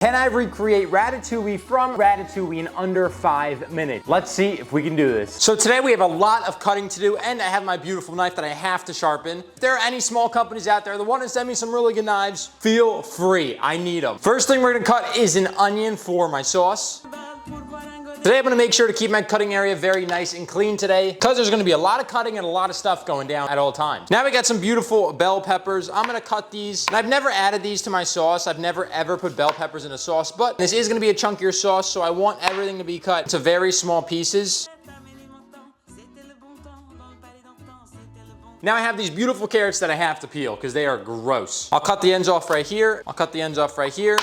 Can I recreate Ratatouille from Ratatouille in under 5 minutes? Let's see if we can do this. So today we have a lot of cutting to do, and I have my beautiful knife that I have to sharpen. If there are any small companies out there that want to send me some really good knives, feel free, I need them. First thing we're gonna cut is an onion for my sauce. Today I'm gonna make sure to keep my cutting area very nice and clean today, because there's gonna be a lot of cutting and a lot of stuff going down at all times. Now we got some beautiful bell peppers. I'm gonna cut these, and I've never added these to my sauce. I've never ever put bell peppers in a sauce, but this is gonna be a chunkier sauce, so I want everything to be cut to very small pieces. Now I have these beautiful carrots that I have to peel, because they are gross. I'll cut the ends off right here. I'll cut the ends off right here.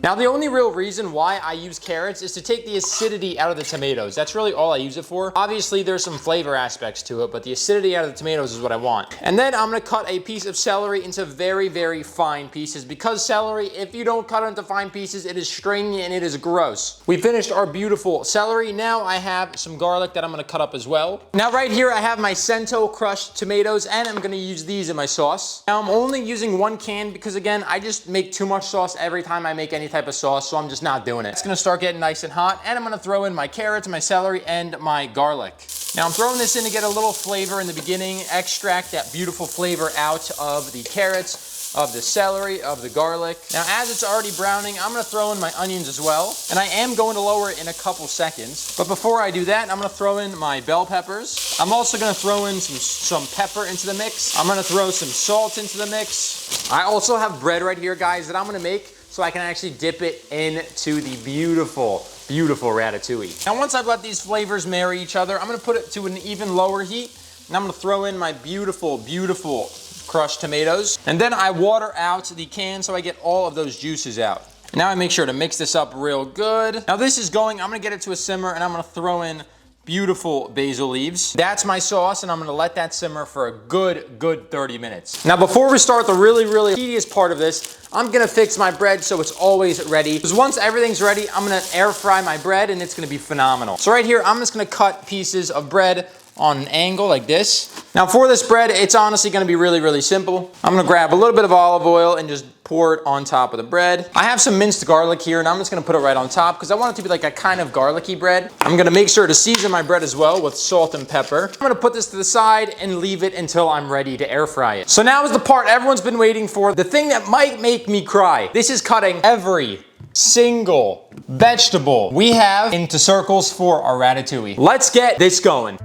Now the only real reason why I use carrots is to take the acidity out of the tomatoes. That's really all I use it for. Obviously there's some flavor aspects to it, but the acidity out of the tomatoes is what I want. And then I'm gonna cut a piece of celery into very, very fine pieces, because celery, if you don't cut it into fine pieces, it is stringy and it is gross. We finished our beautiful celery. Now I have some garlic that I'm gonna cut up as well. Now right here I have my Cento crushed tomatoes, and I'm gonna use these in my sauce. Now I'm only using 1 can because again, I just make too much sauce every time I make any type of sauce, so I'm just not doing it. It's gonna start getting nice and hot, and I'm gonna throw in my carrots, my celery, and my garlic. Now I'm throwing this in to get a little flavor in the beginning, extract that beautiful flavor out of the carrots, of the celery, of the garlic. Now as it's already browning, I'm gonna throw in my onions as well, and I am going to lower it in a couple seconds. But before I do that, I'm gonna throw in my bell peppers. I'm also gonna throw in some pepper into the mix. I'm gonna throw some salt into the mix. I also have bread right here, guys, that I'm gonna make so I can actually dip it into the beautiful, beautiful ratatouille. Now once I've let these flavors marry each other, I'm gonna put it to an even lower heat, and I'm gonna throw in my beautiful, beautiful crushed tomatoes. And then I water out the can so I get all of those juices out. Now I make sure to mix this up real good. Now this is going, I'm gonna get it to a simmer, and I'm gonna throw in beautiful basil leaves. That's my sauce, and I'm gonna let that simmer for a good 30 minutes. Now before we start the really tedious part of this, I'm gonna fix my bread so it's always ready. Because once everything's ready, I'm gonna air fry my bread, and it's gonna be phenomenal. So right here, I'm just gonna cut pieces of bread on an angle like this. Now for this bread, it's honestly gonna be really simple. I'm gonna grab a little bit of olive oil and just pour it on top of the bread. I have some minced garlic here, and I'm just gonna put it right on top because I want it to be like a kind of garlicky bread. I'm gonna make sure to season my bread as well with salt and pepper. I'm gonna put this to the side and leave it until I'm ready to air fry it. So now is the part everyone's been waiting for, the thing that might make me cry. This is cutting every single vegetable we have into circles for our ratatouille. Let's get this going.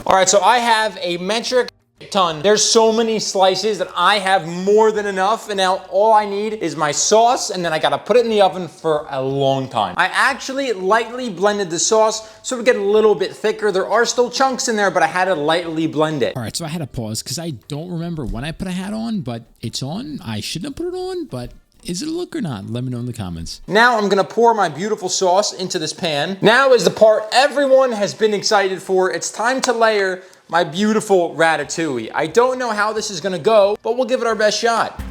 All right, so I have a metric ton. There's so many slices that I have more than enough, and now all I need is my sauce, and then I gotta put it in the oven for a long time. I actually lightly blended the sauce so it would get a little bit thicker. There are still chunks in there, but I had to lightly blend it. All right, so I had to pause because I don't remember when I put a hat on, but it's on. I shouldn't have put it on, but is it a look or not? Let me know in the comments. Now I'm gonna pour my beautiful sauce into this pan. Now is the part everyone has been excited for. It's time to layer my beautiful ratatouille. I don't know how this is gonna go, but we'll give it our best shot.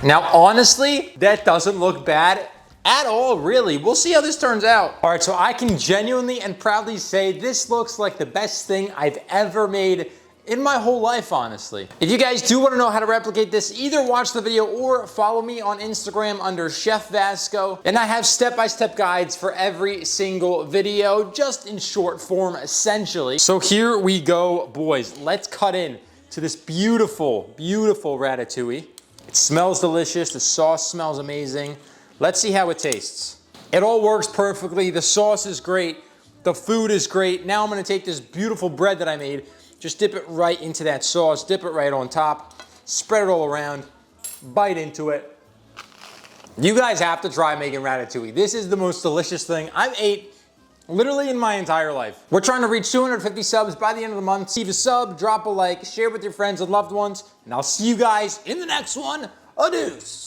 Now honestly, that doesn't look bad at all, really. We'll see how this turns out. All right, so I can genuinely and proudly say this looks like the best thing I've ever made in my whole life, honestly. If you guys do want to know how to replicate this, either watch the video or follow me on Instagram under Chef Vasco. And I have step-by-step guides for every single video, just in short form, essentially. So here we go, boys. Let's cut in to this beautiful, beautiful ratatouille. It smells delicious. The sauce smells amazing. Let's see how it tastes. It all works perfectly. The sauce is great. The food is great. Now I'm gonna take this beautiful bread that I made, just dip it right into that sauce, dip it right on top, spread it all around, bite into it. You guys have to try making ratatouille. This is the most delicious thing I've ate literally in my entire life. We're trying to reach 250 subs by the end of the month. Leave a sub, drop a like, share with your friends and loved ones, and I'll see you guys in the next one. Adios.